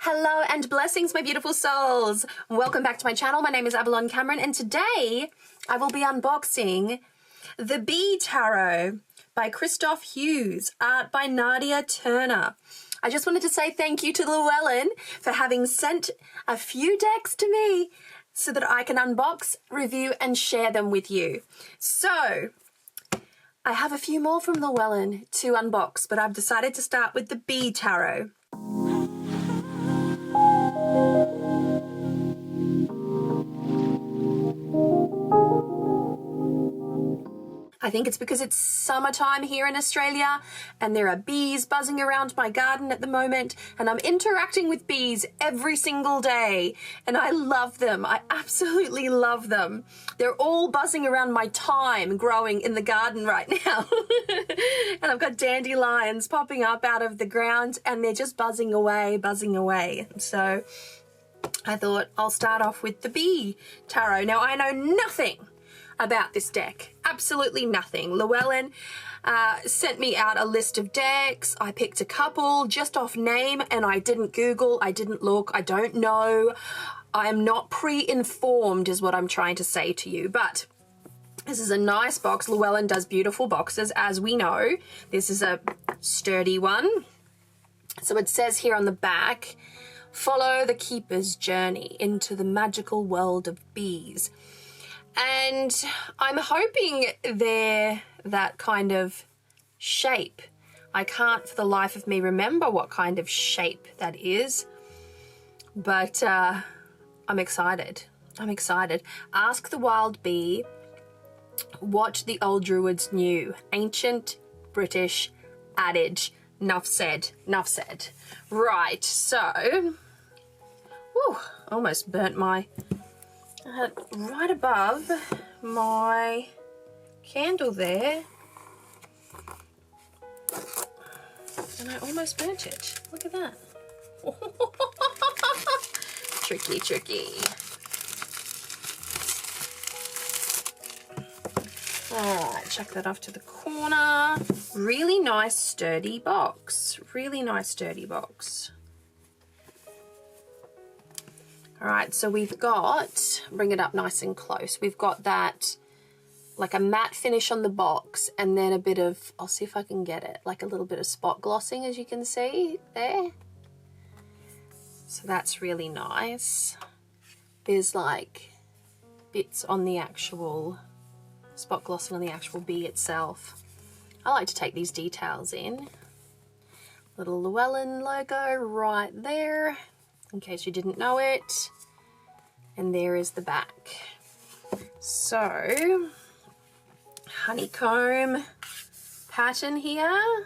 Hello and blessings, my beautiful souls. Welcome back to my channel. My name is Avalon Cameron, and today I will be unboxing the Bee Tarot by Kristoffer Hughes, art by Nadia Turner. I just wanted to say thank you to Llewellyn for having sent a few decks to me so that I can unbox, review, and share them with you. So, I have a few more from Llewellyn to unbox, but I've decided to start with the Bee Tarot. I think it's because it's summertime here in Australia and there are bees buzzing around my garden at the moment, and I'm interacting with bees every single day and I love them. I absolutely love them. They're all buzzing around my thyme growing in the garden right now. And I've got dandelions popping up out of the ground and they're just buzzing away, buzzing away. So I thought I'll start off with the Bee Tarot. Now I know nothing about this deck, absolutely nothing. Llewellyn sent me out a list of decks. I picked a couple just off name and I didn't Google, I didn't look, I don't know. I am not pre-informed is what I'm trying to say to you, but this is a nice box. Llewellyn does beautiful boxes, as we know. This is a sturdy one. So it says here on the back, follow the keeper's journey into the magical world of bees. And I'm hoping they're that kind of shape. I can't for the life of me remember what kind of shape that is, but I'm excited. I'm excited. Ask the wild bee what the old druids knew. Ancient British adage. Nuff said, nuff said. Right, so, whew, almost burnt my... right above my candle there, and I almost burnt it. Look at that. Tricky, tricky. Alright, chuck that off to the corner. Really nice sturdy box. Really nice sturdy box. All right, so we've got, bring it up nice and close. We've got that, like a matte finish on the box, and then a bit of, I'll see if I can get it, like a little bit of spot glossing, as you can see there. So that's really nice. There's like bits on the actual, spot glossing on the actual bee itself. I like to take these details in. Little Llewellyn logo right there, in case you didn't know it. And there is the back. So, honeycomb pattern here.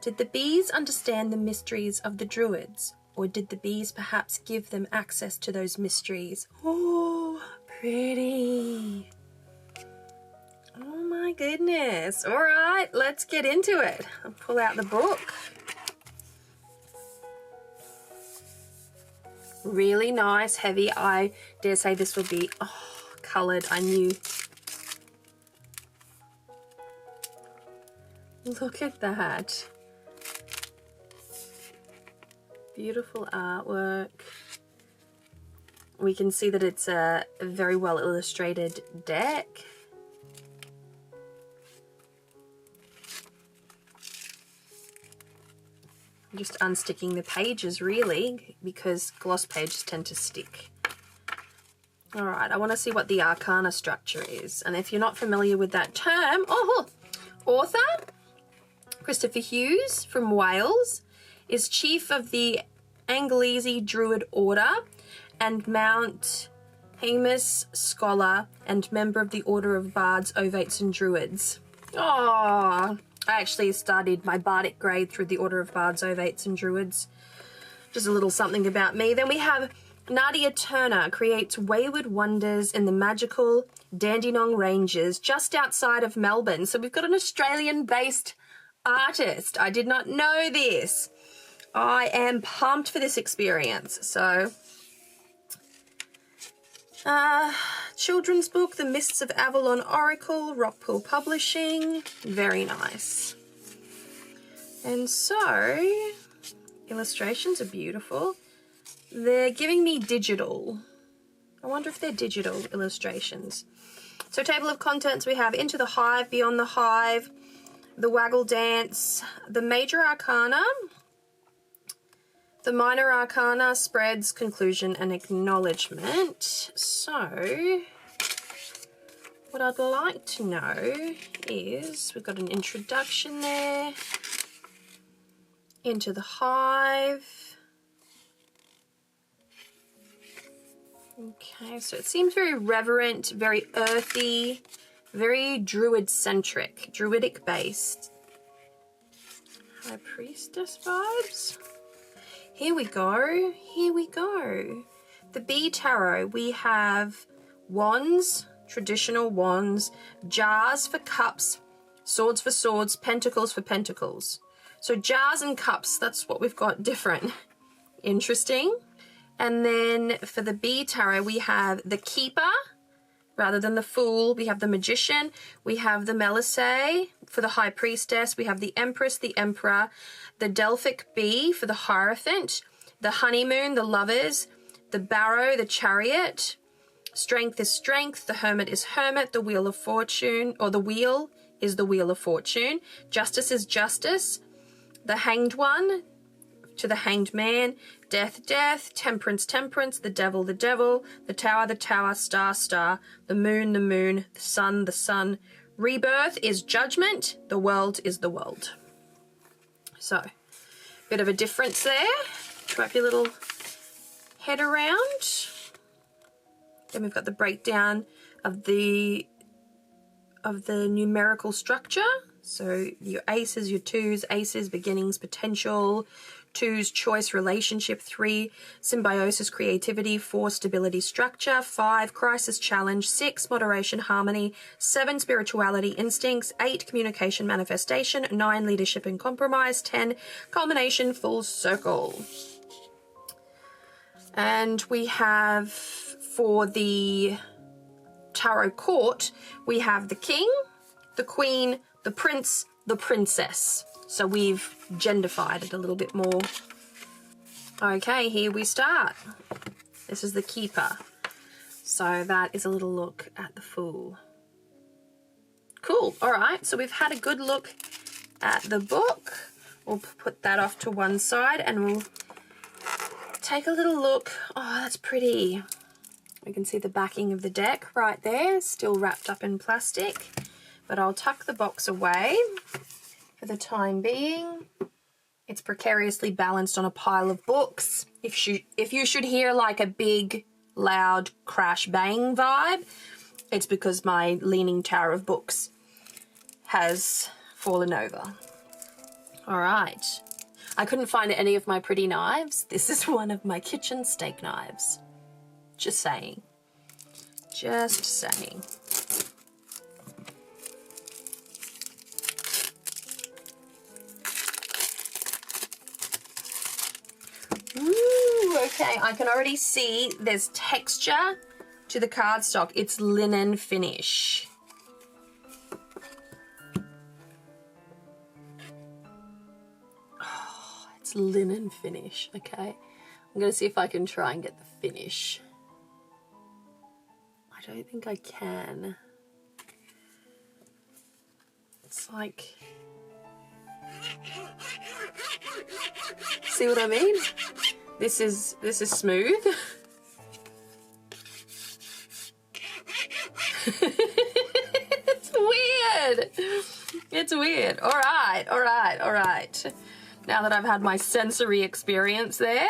Did the bees understand the mysteries of the druids, or did the bees perhaps give them access to those mysteries? Oh, pretty. Oh my goodness. All right, let's get into it. I'll pull out the book. Really nice, heavy. I dare say this will be coloured. I knew. Look at that. Beautiful artwork. We can see that it's a very well illustrated deck. Just unsticking the pages really, because gloss pages tend to stick. All right, I want to see what the arcana structure is. And if you're not familiar with that term, author Kristoffer Hughes from Wales is chief of the Anglesey Druid Order and Mount Haemus scholar and member of the Order of Bards, Ovates and Druids. Oh, I actually studied my bardic grade through the Order of Bards, Ovates and Druids. Just a little something about me. Then we have Nadia Turner, creates wayward wonders in the magical Dandenong Ranges just outside of Melbourne. So we've got an Australian-based artist. I did not know this. I am pumped for this experience. So, children's book, The Mists of Avalon Oracle, Rockpool Publishing. Very nice. And so, illustrations are beautiful. They're giving me digital. I wonder if they're digital illustrations. So table of contents, we have Into the Hive, Beyond the Hive, the Waggle Dance, the Major Arcana, the Minor Arcana, Spreads, Conclusion, and Acknowledgement. So what I'd like to know is, we've got an introduction there, Into the Hive. Okay, so it seems very reverent, very earthy, very druid-centric, druidic-based. High Priestess vibes. Here we go, here we go. The Bee Tarot, we have wands, traditional wands, jars for cups, swords for swords, pentacles for pentacles. So jars and cups, that's what we've got different. Interesting. And then for the Bee Tarot, we have the Keeper rather than the Fool. We have the Magician. We have the Melissae for the High Priestess. We have the Empress, the Emperor, the Delphic Bee for the Hierophant, the Honeymoon, the Lovers, the Barrow, the Chariot. Strength is Strength. The Hermit is Hermit. The Wheel of Fortune, or the Wheel is the Wheel of Fortune. Justice is Justice. The Hanged One to the Hanged Man. Death, Death. Temperance, Temperance. The Devil, the Devil. The Tower, the Tower. Star, Star. The Moon, the Moon. The Sun, the Sun. Rebirth is Judgment. The World is the World. So, bit of a difference there. Wrap your little head around. Then we've got the breakdown of the numerical structure. So your aces, your twos, aces, beginnings, potential, twos, choice, relationship, 3, symbiosis, creativity, 4, stability, structure, 5, crisis, challenge, 6, moderation, harmony, 7, spirituality, instincts, 8, communication, manifestation, 9, leadership and compromise, 10, culmination, full circle. And we have, for the Tarot Court, we have the King, the Queen, the Prince, the Princess. So we've genderfied it a little bit more. Okay, here we start. This is the Keeper. So that is a little look at the Fool. Cool, all right, so we've had a good look at the book. We'll put that off to one side and we'll take a little look. Oh, that's pretty. We can see the backing of the deck right there, still wrapped up in plastic. But I'll tuck the box away for the time being. It's precariously balanced on a pile of books. If you should hear like a big, loud crash bang vibe, it's because my leaning tower of books has fallen over. All right. I couldn't find any of my pretty knives. This is one of my kitchen steak knives. Just saying. Just saying. Ooh, okay, I can already see there's texture to the cardstock. It's linen finish. Oh, it's linen finish, okay. I'm going to see if I can try and get the finish. I don't think I can. It's like... See what I mean? This is smooth. It's weird. It's weird. All right, all right, all right. Now that I've had my sensory experience there,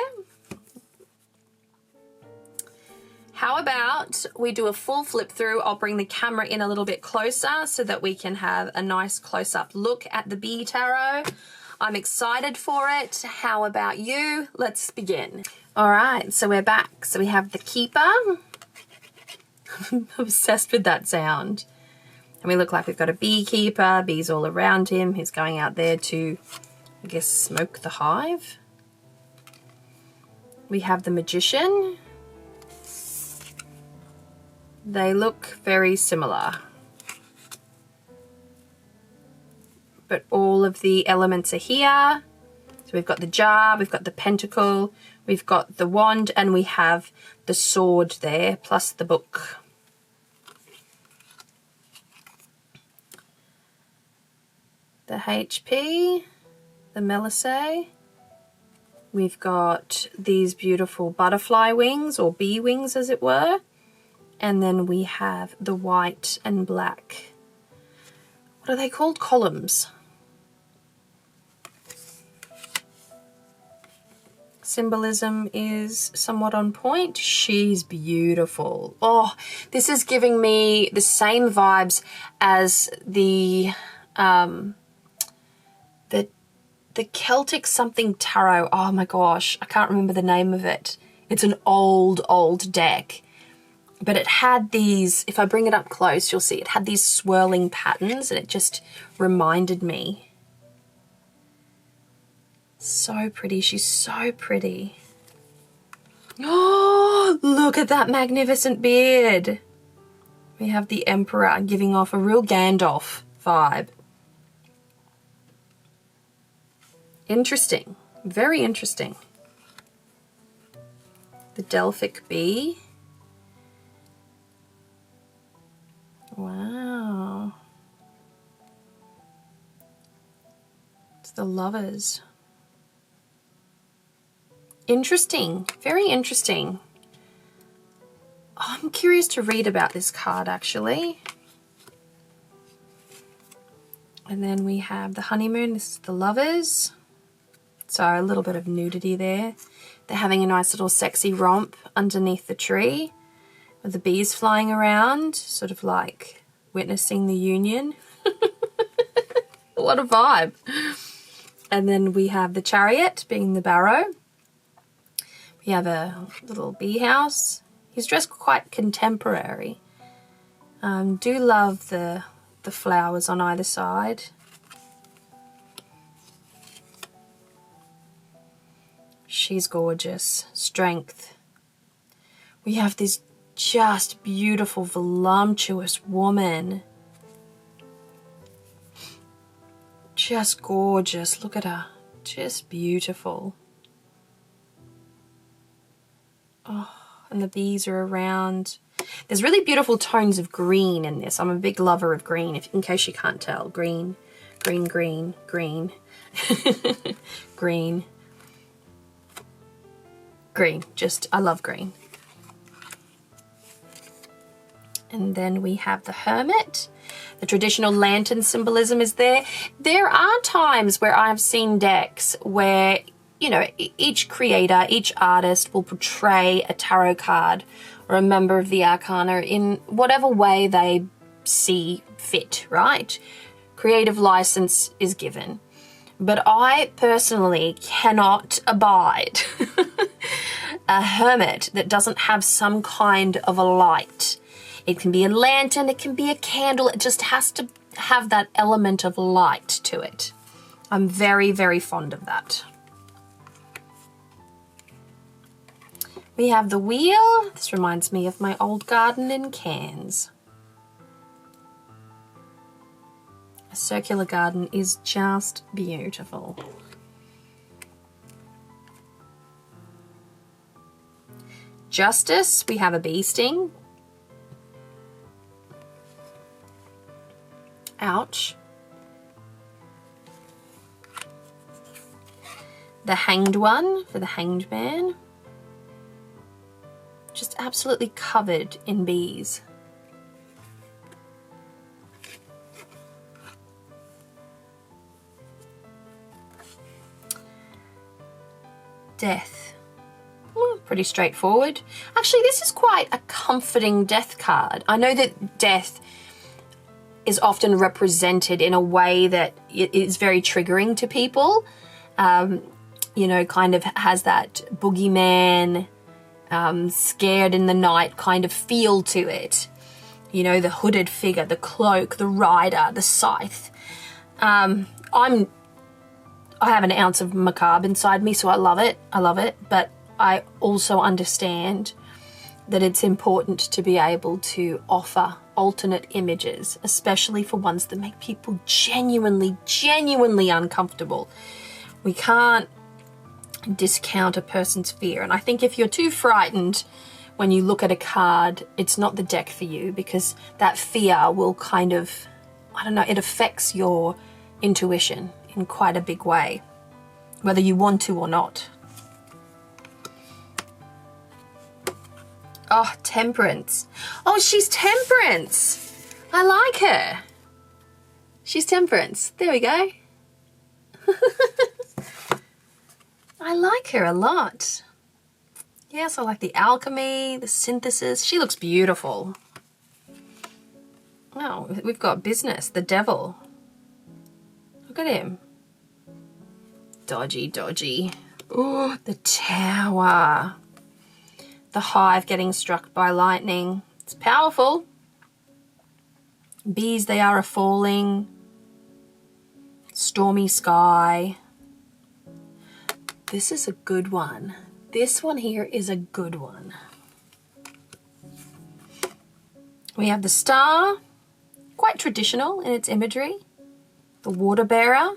how about we do a full flip through? I'll bring the camera in a little bit closer so that we can have a nice close-up look at the Bee Tarot. I'm excited for it. How about you? Let's begin. All right, so we're back. So we have the Keeper. I'm obsessed with that sound. And we look like we've got a beekeeper, bees all around him. He's going out there to, I guess, smoke the hive. We have the Magician. They look very similar. But all of the elements are here. So we've got the jar, we've got the pentacle, we've got the wand, and we have the sword there, plus the book. The HP, the Melissae. We've got these beautiful butterfly wings, or bee wings as it were. And then we have the white and black. What are they called? Columns. Symbolism is somewhat on point. She's beautiful. Oh, this is giving me the same vibes as the Celtic something tarot. Oh my gosh, I can't remember the name of it. It's an old deck. But it had these, if I bring it up close, you'll see it had these swirling patterns, and it just reminded me. So pretty. She's so pretty. Oh, look at that magnificent beard. We have the Emperor giving off a real Gandalf vibe. Interesting. Very interesting. The Delphic bee. Wow. It's the Lovers. Interesting. Very interesting. I'm curious to read about this card, actually. And then we have the Honeymoon. This is the Lovers. So a little bit of nudity there. They're having a nice little sexy romp underneath the tree with the bees flying around, sort of like witnessing the union. What a vibe. And then we have the Chariot being the Barrow. We have a little bee house. He's dressed quite contemporary. Do love the flowers on either side. She's gorgeous. Strength. We have this just beautiful, voluptuous woman. Just gorgeous. Look at her. Just beautiful. Oh, and the bees are around. There's really beautiful tones of green in this. I'm a big lover of green, in case you can't tell. Green, green, green, green. Green. Green. Just, I love green. And then we have the Hermit. The traditional lantern symbolism is there. There are times where I've seen decks where, you know, each creator, each artist will portray a tarot card or a member of the arcana in whatever way they see fit, right? Creative license is given. But I personally cannot abide a hermit that doesn't have some kind of a light. It can be a lantern, it can be a candle, it just has to have that element of light to it. I'm very, very fond of that. We have the Wheel. This reminds me of my old garden in Cairns. A circular garden is just beautiful. Justice, we have a bee sting. Ouch. The Hanged One for the Hanged Man. Just absolutely covered in bees. Death. Pretty straightforward. Actually, this is quite a comforting death card. I know that death is often represented in a way that it is very triggering to people. You know, kind of has that boogeyman, scared in the night kind of feel to it. You know, the hooded figure, the cloak, the rider, the scythe. I have an ounce of macabre inside me, so I love it. I love it. But I also understand that it's important to be able to offer alternate images, especially for ones that make people genuinely, genuinely uncomfortable. We can't discount a person's fear. And I think if you're too frightened when you look at a card, it's not the deck for you, because that fear will kind of, I don't know, it affects your intuition in quite a big way, whether you want to or not. Oh, Temperance. Oh, she's Temperance. I like her. She's Temperance. There we go. I like her a lot. Yes, I like the alchemy, the synthesis. She looks beautiful. Oh, we've got Business, the devil. Look at him. Dodgy, dodgy. Oh, the Tower. The Hive getting struck by lightning. It's powerful. Bees, they are a-falling. Stormy sky. This is a good one. This one here is a good one. We have the Star, quite traditional in its imagery. The Water Bearer,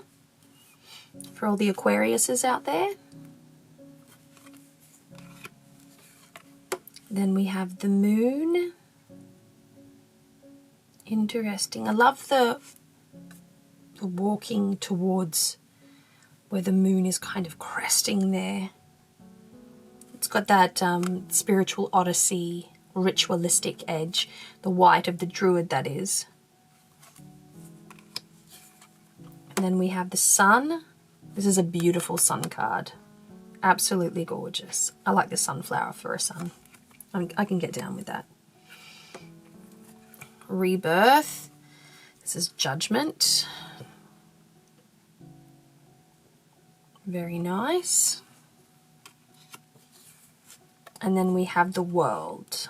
for all the Aquariuses out there. Then we have the Moon. Interesting. I love the walking towards where the moon is kind of cresting there. It's got that spiritual odyssey, ritualistic edge, the white of the druid, that is. And then we have the Sun. This is a beautiful sun card. Absolutely gorgeous. I like the sunflower for a sun. I can get down with that. Rebirth. This is Judgment. Very nice. And then we have the World.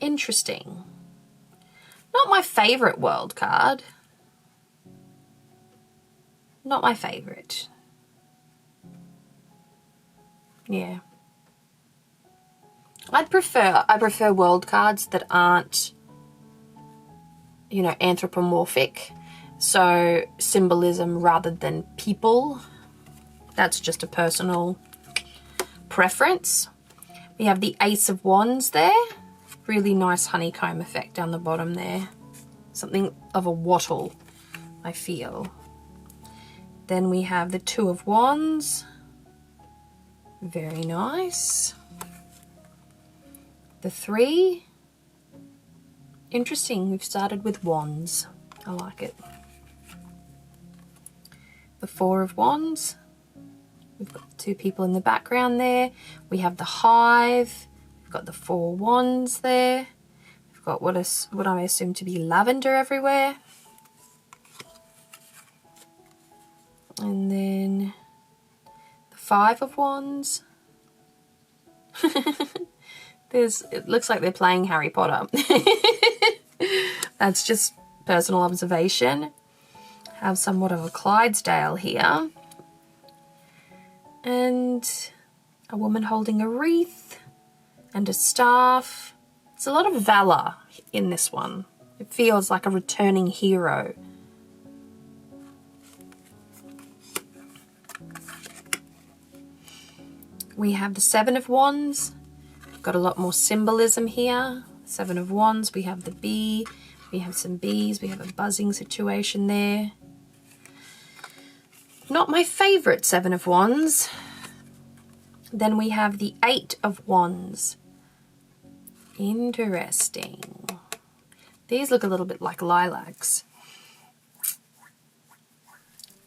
Interesting. Not my favorite World card. Not my favorite. Yeah. I prefer World cards that aren't, you know, anthropomorphic. So symbolism rather than people. That's just a personal preference. We have the Ace of Wands there. Really nice honeycomb effect down the bottom there. Something of a wattle, I feel. Then we have the Two of Wands. Very nice. The Three. Interesting, we've started with Wands. I like it. The Four of Wands. We've got two people in the background there. We have the Hive. We've got the Four Wands there. We've got what I assume to be lavender everywhere. And then the Five of Wands. It looks like they're playing Harry Potter. That's just personal observation. Have somewhat of a Clydesdale here. And a woman holding a wreath and a staff. It's a lot of valor in this one. It feels like a returning hero. We have the Seven of Wands. We've got a lot more symbolism here. Seven of Wands. We have the bee. We have some bees. We have a buzzing situation there. Not my favorite Seven of Wands. Then we have the Eight of Wands. Interesting. These look a little bit like lilacs.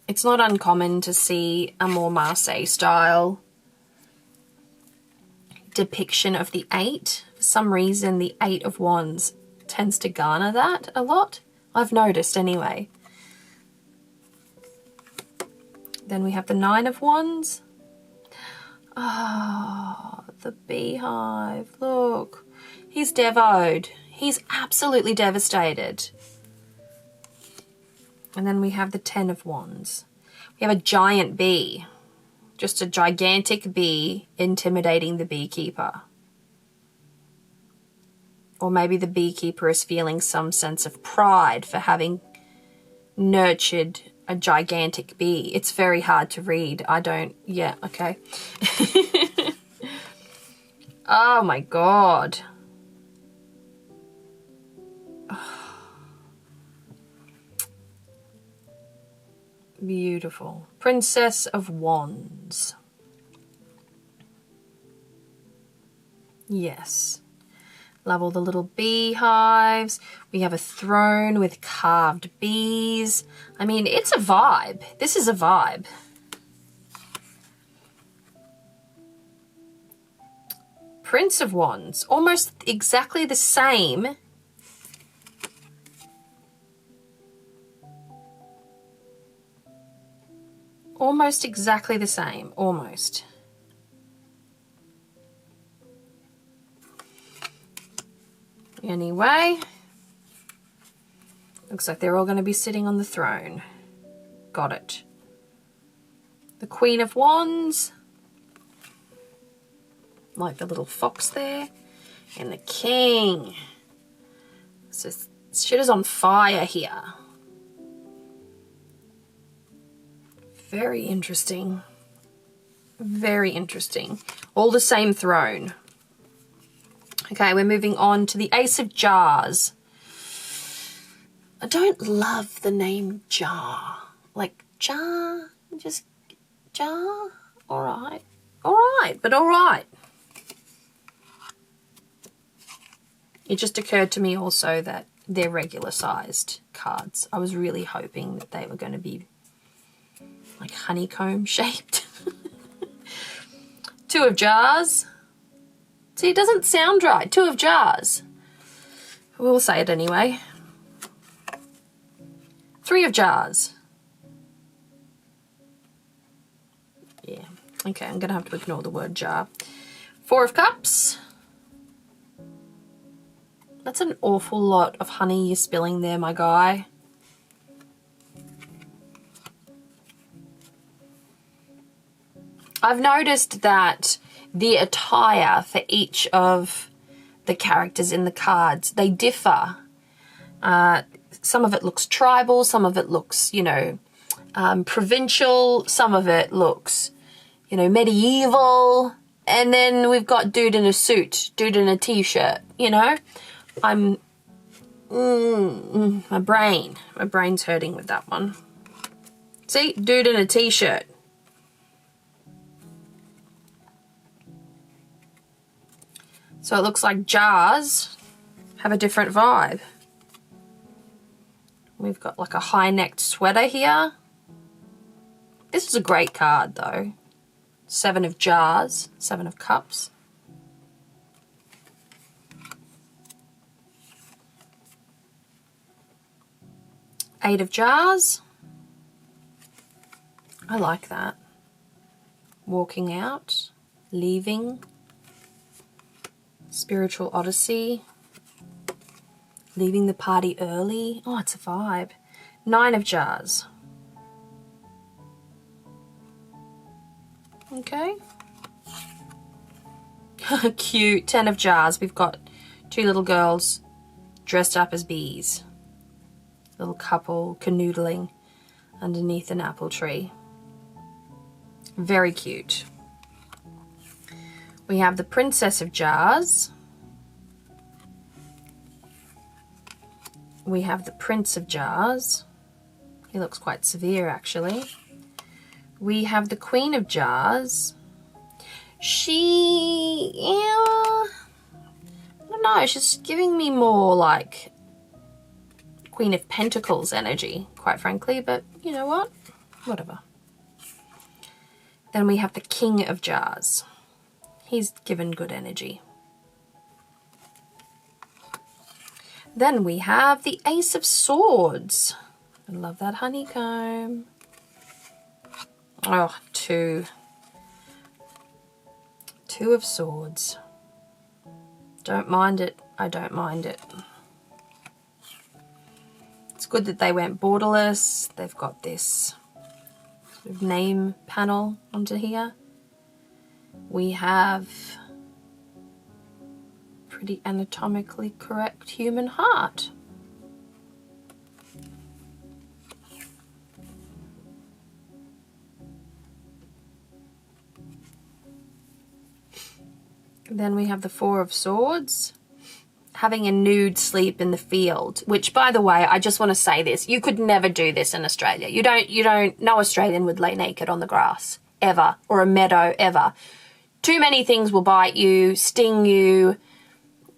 It's not uncommon to see a more Marseille style depiction of the eight. For some reason, the Eight of Wands tends to garner that a lot. I've noticed anyway. Then we have the Nine of Wands. Oh, the beehive. Look, he's devoed. He's absolutely devastated. And then we have the Ten of Wands. We have a giant bee. Just a gigantic bee intimidating the beekeeper. Or maybe the beekeeper is feeling some sense of pride for having nurtured a gigantic bee. It's very hard to read. I don't, yeah, okay. Oh my God. Beautiful. Princess of Wands. Yes. Love all the little beehives. We have a throne with carved bees. I mean, it's a vibe. This is a vibe. Prince of Wands. Almost exactly the same. Almost exactly the same. Almost. Anyway, looks like they're all going to be sitting on the throne. Got it. The Queen of Wands, like the little fox there, and the King. So shit is on fire here. Very interesting. Very interesting. All the same throne. Okay, we're moving on to the Ace of Jars. I don't love the name Jar. Like, jar? Just jar? All right. All right, but all right. It just occurred to me also that they're regular-sized cards. I was really hoping that they were going to be like honeycomb-shaped. Two of Jars. See, it doesn't sound right. Two of Jars. We'll say it anyway. Three of Jars. Yeah. Okay, I'm going to have to ignore the word jar. Four of Cups. That's an awful lot of honey you're spilling there, my guy. I've noticed that the attire for each of the characters in the cards, they differ. Some of it looks tribal, some of it looks, you know, provincial, some of it looks, you know, medieval, and then we've got dude in a suit, dude in a t-shirt, you know. My brain's hurting with that one. See, dude in a t-shirt. So it looks like jars have a different vibe. We've got like a high-necked sweater here. This is a great card though. Seven of Jars, Seven of Cups. Eight of Jars. I like that. Walking out, leaving. Spiritual Odyssey. Leaving the party early. Oh, it's a vibe. Nine of Jars. Okay. Cute. 10 of Jars. We've got two little girls dressed up as bees. Little couple canoodling underneath an apple tree. Very cute. We have the Princess of Jars. We have the Prince of Jars. He looks quite severe, actually. We have the Queen of Jars. She, yeah, I don't know, she's giving me more like Queen of Pentacles energy, quite frankly, but you know what? Whatever. Then we have the King of Jars. He's given good energy. Then we have the Ace of Swords. I love that honeycomb. Oh, two. Two of Swords. Don't mind it. I don't mind it. It's good that they went borderless. They've got this sort of name panel onto here. We have pretty anatomically correct human heart. Then we have the Four of Swords. Having a nude sleep in the field, which, by the way, I just want to say this. You could never do this in Australia. No Australian would lay naked on the grass, ever, or a meadow, ever. Too many things will bite you, sting you,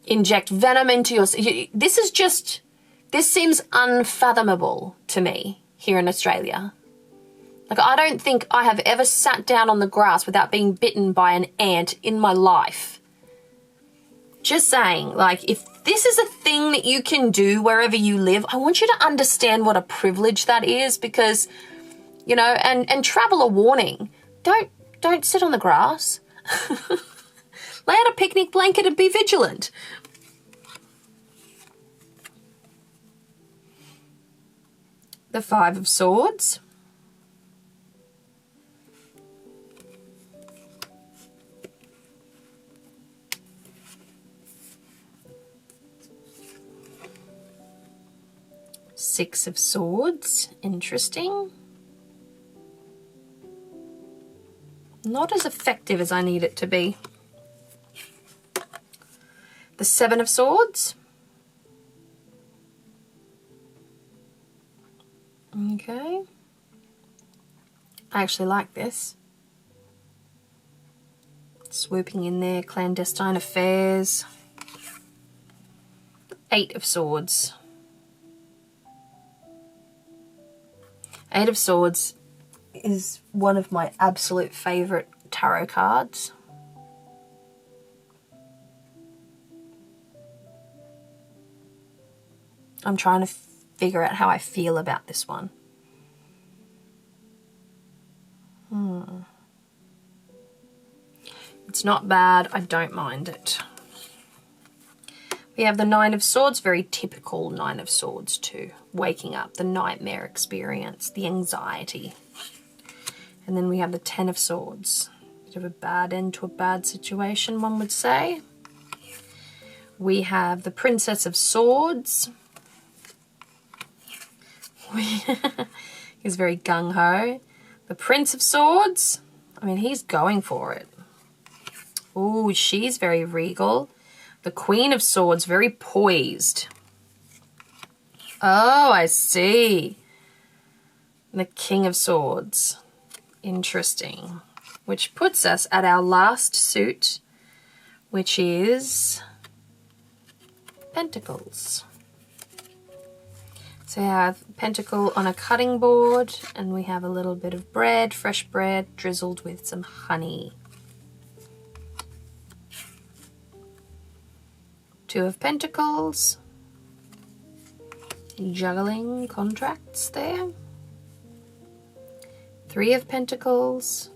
inject venom into your... This seems unfathomable to me here in Australia. Like, I don't think I have ever sat down on the grass without being bitten by an ant in my life. Just saying, like, if this is a thing that you can do wherever you live, I want you to understand what a privilege that is, because, you know, and travel a warning. Don't sit on the grass. Lay out a picnic blanket and be vigilant. The Five of Swords. Six of Swords, interesting. Not as effective as I need it to be. The Seven of Swords. Okay. I actually like this. Swooping in there, clandestine affairs. Eight of Swords. Eight of Swords is one of my absolute favourite tarot cards. I'm trying to figure out how I feel about this one. It's not bad. I don't mind it. We have the Nine of Swords, very typical Nine of Swords too. Waking up, the nightmare experience, the anxiety. And then we have the Ten of Swords. Bit of a bad end to a bad situation, one would say. We have the Princess of Swords. He's very gung-ho. The Prince of Swords. I mean, he's going for it. Ooh, she's very regal. The Queen of Swords, very poised. Oh, I see. The King of Swords. Interesting. Which puts us at our last suit, which is Pentacles. So we have Pentacle on a cutting board, and we have a little bit of bread, fresh bread, drizzled with some honey. Two of Pentacles. Juggling contracts there. Three of Pentacles.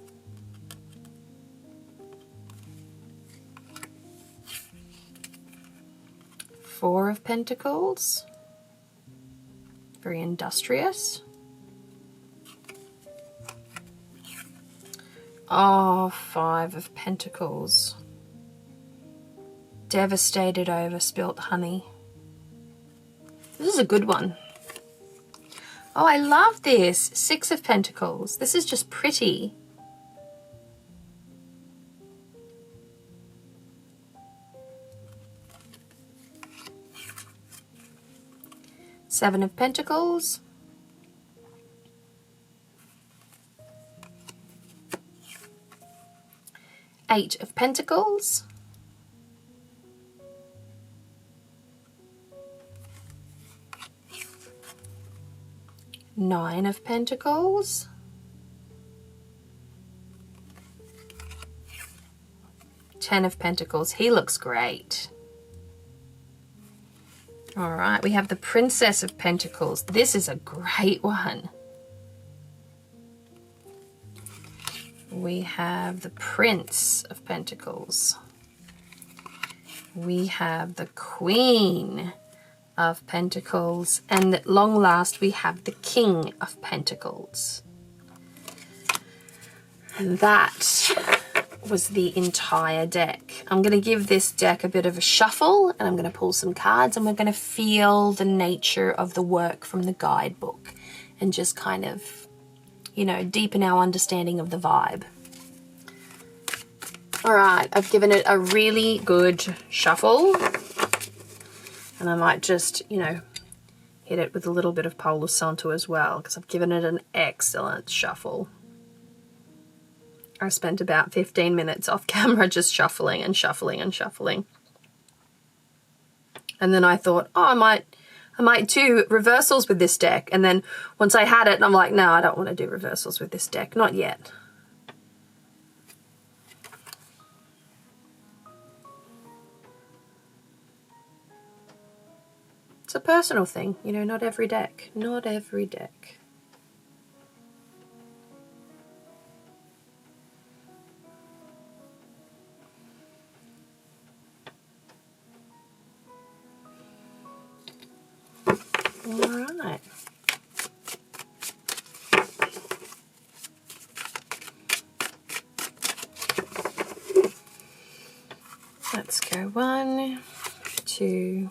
Four of Pentacles. Very industrious. Oh, Five of Pentacles. Devastated over spilt honey. This is a good one. Oh, I love this. Six of Pentacles. This is just pretty. Seven of Pentacles. Eight of Pentacles. Nine of Pentacles. Ten of Pentacles. He looks great. All right, we have the Princess of Pentacles. This is a great one. We have the Prince of Pentacles. We have the Queen of Pentacles, and at long last we have the King of Pentacles. And that was the entire deck. I'm going to give this deck a bit of a shuffle, and I'm going to pull some cards, and we're going to feel the nature of the work from the guidebook and just kind of, you know, deepen our understanding of the vibe. All right, I've given it a really good shuffle. And I might just, you know, hit it with a little bit of Palo Santo as well, because I've given it an excellent shuffle. I spent about 15 minutes off camera just shuffling and shuffling and shuffling. And then I thought, oh, I might do reversals with this deck. And then once I had it, I'm like, no, I don't want to do reversals with this deck. Not yet. It's a personal thing, you know, not every deck. Not every deck. All right. Let's go 1, 2,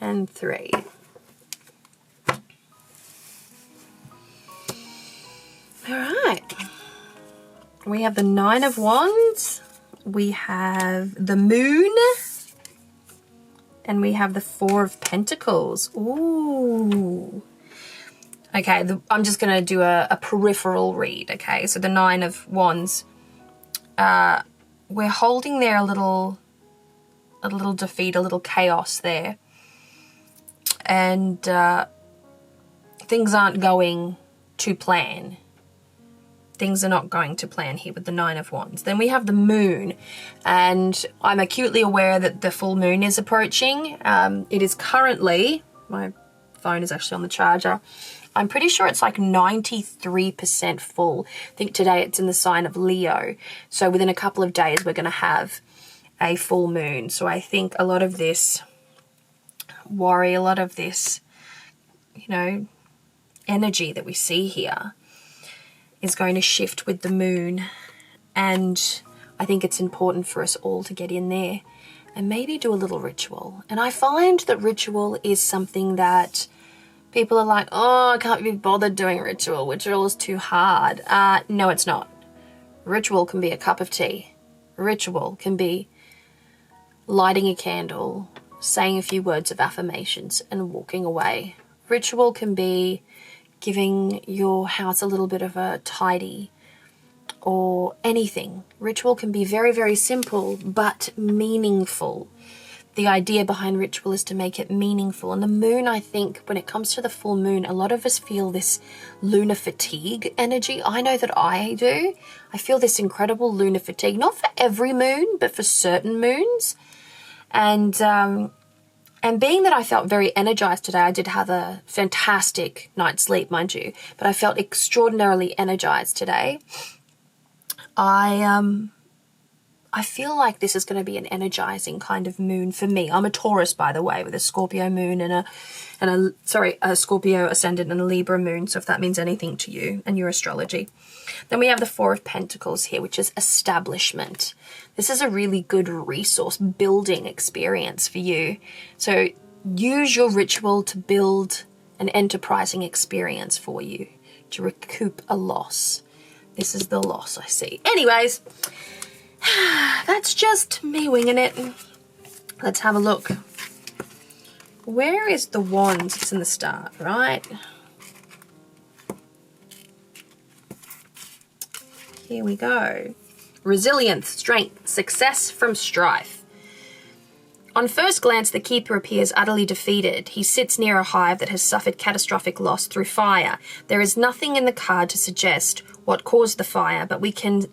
and 3. All right. We have the 9 of Wands. We have the Moon. And we have the 4 of Pentacles. Ooh. Okay, I'm just going to do a peripheral read, okay? So the 9 of Wands. We're holding there a little defeat, a little chaos there. And things aren't going to plan. Things are not going to plan here with the 9 of Wands. Then we have the Moon, and I'm acutely aware that the full moon is approaching. It is currently, my phone is actually on the charger, I'm pretty sure it's like 93% full. I think today it's in the sign of Leo. So within a couple of days, we're going to have a full moon. So I think a lot of this worry, a lot of this, you know, energy that we see here is going to shift with the moon. And I think it's important for us all to get in there and maybe do a little ritual. And I find that ritual is something that people are like, oh, I can't be bothered doing ritual. Ritual is too hard. No, it's not. Ritual can be a cup of tea. Ritual can be lighting a candle, saying a few words of affirmations and walking away. Ritual can be giving your house a little bit of a tidy or anything. Ritual can be very, very simple but meaningful. The idea behind ritual is to make it meaningful. And the moon, I think, when it comes to the full moon, a lot of us feel this lunar fatigue energy. I know that I do. I feel this incredible lunar fatigue, not for every moon, but for certain moons. And being that I felt very energized today, I did have a fantastic night's sleep, mind you, but I felt extraordinarily energized today. I feel like this is going to be an energizing kind of moon for me. I'm a Taurus, by the way, with a Scorpio moon and a Scorpio ascendant and a Libra moon. So if that means anything to you and your astrology. Then we have the 4 of Pentacles here, which is establishment. This is a really good resource building experience for you. So use your ritual to build an enterprising experience for you, to recoup a loss. This is the loss I see. Anyways, that's just me winging it. Let's have a look. Where is the Wands? It's in the start, right? Here we go. Resilience, strength, success from strife. On first glance, the keeper appears utterly defeated. He sits near a hive that has suffered catastrophic loss through fire. There is nothing in the card to suggest what caused the fire, but we can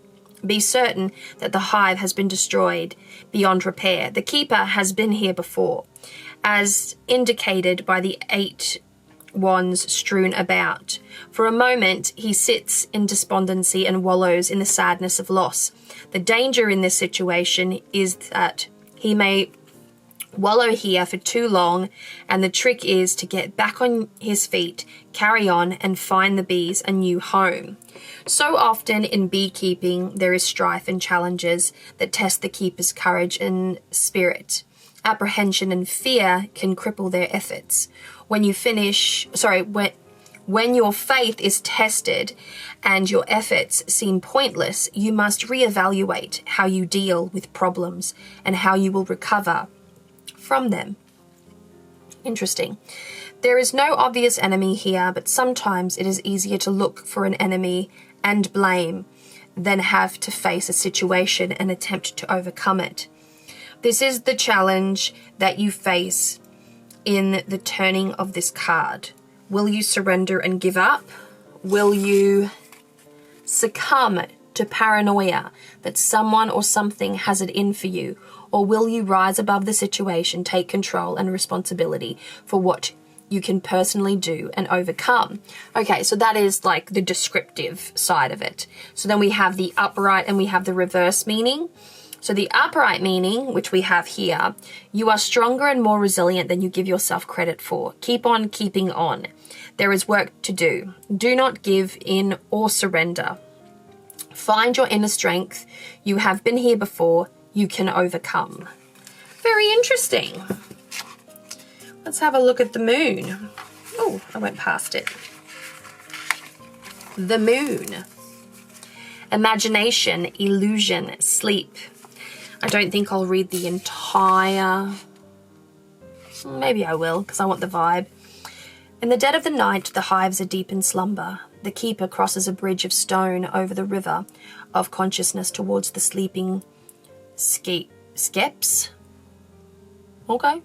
be certain that the hive has been destroyed beyond repair. The keeper has been here before, as indicated by the 8 wands strewn about. For a moment, he sits in despondency and wallows in the sadness of loss. The danger in this situation is that he may wallow here for too long, and the trick is to get back on his feet, carry on, and find the bees a new home. So often in beekeeping, there is strife and challenges that test the keeper's courage and spirit. Apprehension and fear can cripple their efforts. When When your faith is tested and your efforts seem pointless, you must reevaluate how you deal with problems and how you will recover from them. Interesting. There is no obvious enemy here, but sometimes it is easier to look for an enemy and blame than have to face a situation and attempt to overcome it. This is the challenge that you face in the turning of this card. Will you surrender and give up? Will you succumb to paranoia that someone or something has it in for you? Or will you rise above the situation, take control and responsibility for what you can personally do and overcome? Okay, so that is like the descriptive side of it. So then we have the upright and we have the reverse meaning. So the upright meaning, which we have here, you are stronger and more resilient than you give yourself credit for. Keep on keeping on. There is work to do. Do not give in or surrender. Find your inner strength. You have been here before. You can overcome. Very interesting. Let's have a look at the moon. Oh, I went past it. The moon. Imagination, illusion, sleep. I don't think I'll read the entire... Maybe I will, because I want the vibe. In the dead of the night, the hives are deep in slumber. The keeper crosses a bridge of stone over the river of consciousness towards the sleeping skeps. Okay.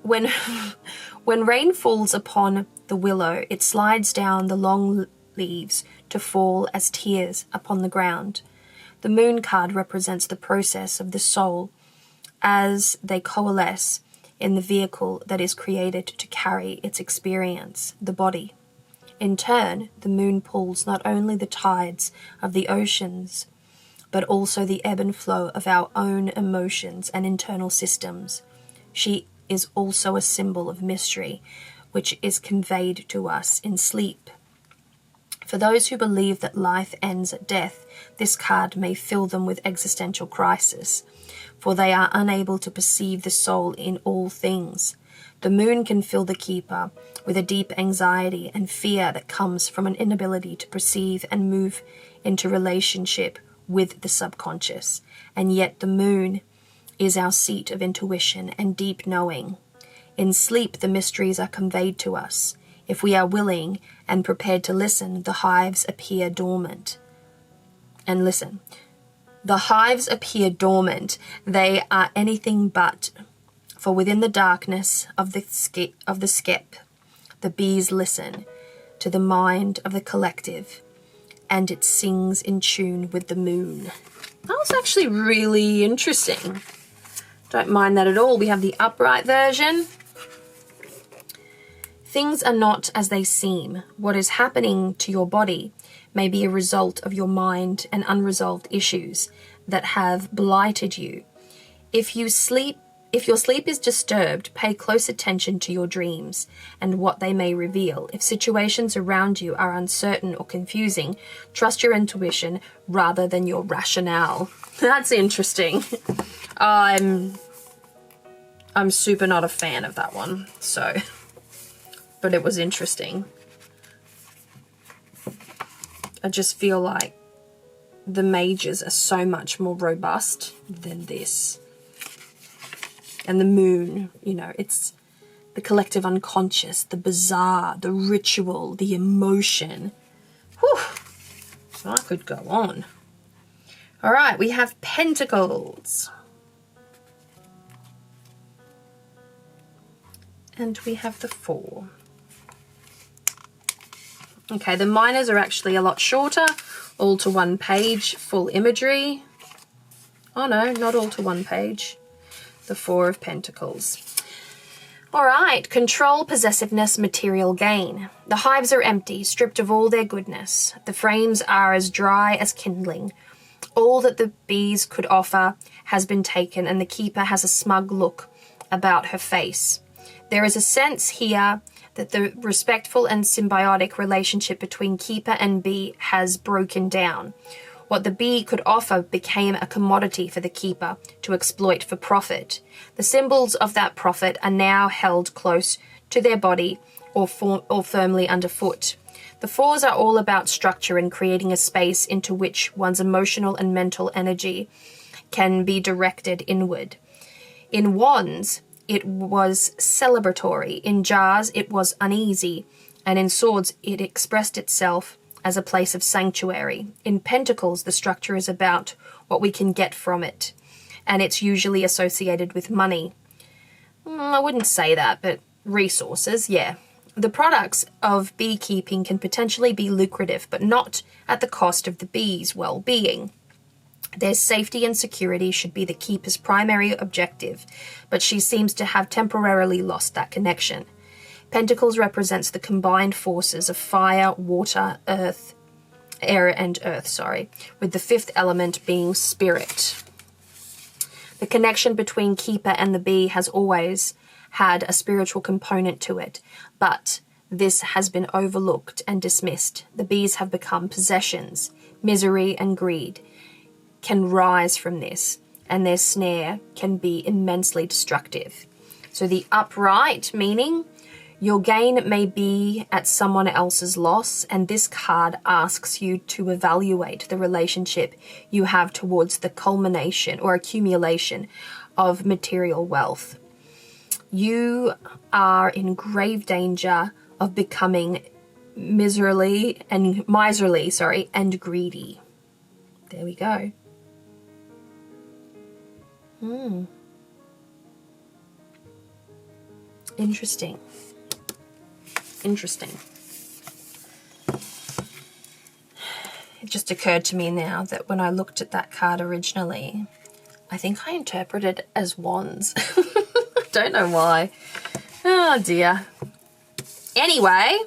When rain falls upon the willow, it slides down the long leaves to fall as tears upon the ground. The moon card represents the process of the soul as they coalesce in the vehicle that is created to carry its experience, the body. In turn, the moon pulls not only the tides of the oceans, but also the ebb and flow of our own emotions and internal systems. She is also a symbol of mystery, which is conveyed to us in sleep. For those who believe that life ends at death, this card may fill them with existential crisis, for they are unable to perceive the soul in all things. The moon can fill the keeper with a deep anxiety and fear that comes from an inability to perceive and move into relationship with the subconscious. And yet the moon is our seat of intuition and deep knowing. In sleep, the mysteries are conveyed to us. If we are willing and prepared to listen, the hives appear dormant. And listen, the hives appear dormant. They are anything but. For within the darkness of the skep, the bees listen to the mind of the collective, and it sings in tune with the moon. That was actually really interesting. Don't mind that at all. We have the upright version. Things are not as they seem. What is happening to your body may be a result of your mind and unresolved issues that have blighted you. If your sleep is disturbed, pay close attention to your dreams and what they may reveal. If situations around you are uncertain or confusing, trust your intuition rather than your rationale. That's interesting. I'm super not a fan of that one, so... But it was interesting. I just feel like the mages are so much more robust than this. And the moon, you know, it's the collective unconscious, the bizarre, the ritual, the emotion. Whew. So I could go on. All right, we have pentacles. And we have the 4. Okay, the minors are actually a lot shorter, all to 1 page, full imagery. Oh no, not all to 1 page. The 4 of Pentacles. All right, control, possessiveness, material gain. The hives are empty, stripped of all their goodness. The frames are as dry as kindling. All that the bees could offer has been taken, and the keeper has a smug look about her face. There is a sense here that the respectful and symbiotic relationship between keeper and bee has broken down. What the bee could offer became a commodity for the keeper to exploit for profit. The symbols of that profit are now held close to their body or firmly underfoot. The fours are all about structure and creating a space into which one's emotional and mental energy can be directed inward. In wands, it was celebratory. In jars, it was uneasy. And in swords, it expressed itself as a place of sanctuary. In pentacles, the structure is about what we can get from it. And it's usually associated with money. I wouldn't say that, but resources, yeah. The products of beekeeping can potentially be lucrative, but not at the cost of the bees' well-being. Their safety and security should be the keeper's primary objective, but she seems to have temporarily lost that connection. Pentacles represents the combined forces of fire, water, air and earth, with the fifth element being spirit. The connection between keeper and the bee has always had a spiritual component to it, but this has been overlooked and dismissed. The bees have become possessions. Misery and greed can rise from this, and their snare can be immensely destructive. So the upright, meaning your gain may be at someone else's loss, and this card asks you to evaluate the relationship you have towards the culmination or accumulation of material wealth. You are in grave danger of becoming miserly and greedy. There we go. Interesting. It just occurred to me now that when I looked at that card originally, I think I interpreted it as wands. Don't know why. Oh dear. Anyway,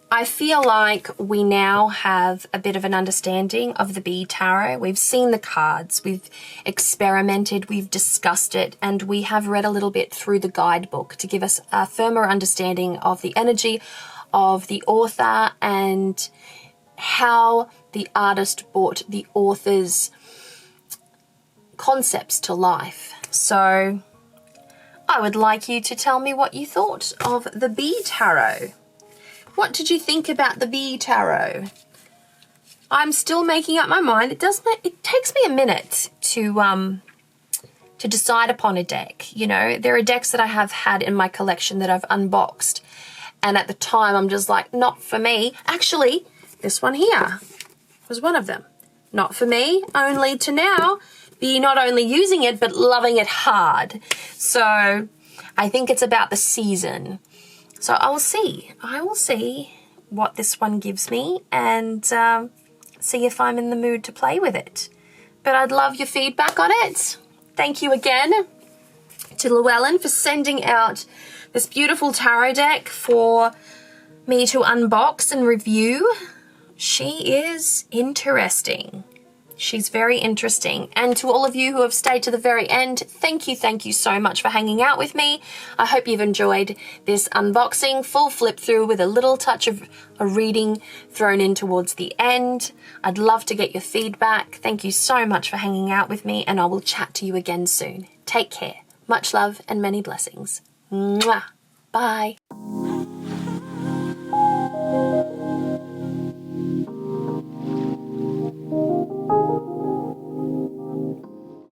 I feel like we now have a bit of an understanding of the Bee Tarot. We've seen the cards, we've experimented, we've discussed it, and we have read a little bit through the guidebook to give us a firmer understanding of the energy of the author and how the artist brought the author's concepts to life. So I would like you to tell me what you thought of the Bee Tarot. What did you think about the Bee Tarot? I'm still making up my mind. It takes me a minute to decide upon a deck. You know, there are decks that I have had in my collection that I've unboxed, and at the time I'm just like, not for me. Actually, this one here was one of them. Not for me, only to now be not only using it, but loving it hard. So I think it's about the season. So I will see what this one gives me and see if I'm in the mood to play with it. But I'd love your feedback on it. Thank you again to Llewellyn for sending out this beautiful tarot deck for me to unbox and review. She is interesting. She's very interesting. And to all of you who have stayed to the very end, thank you so much for hanging out with me. I hope you've enjoyed this unboxing, full flip through with a little touch of a reading thrown in towards the end. I'd love to get your feedback. Thank you so much for hanging out with me, and I will chat to you again soon. Take care. Much love and many blessings. Mwah. Bye.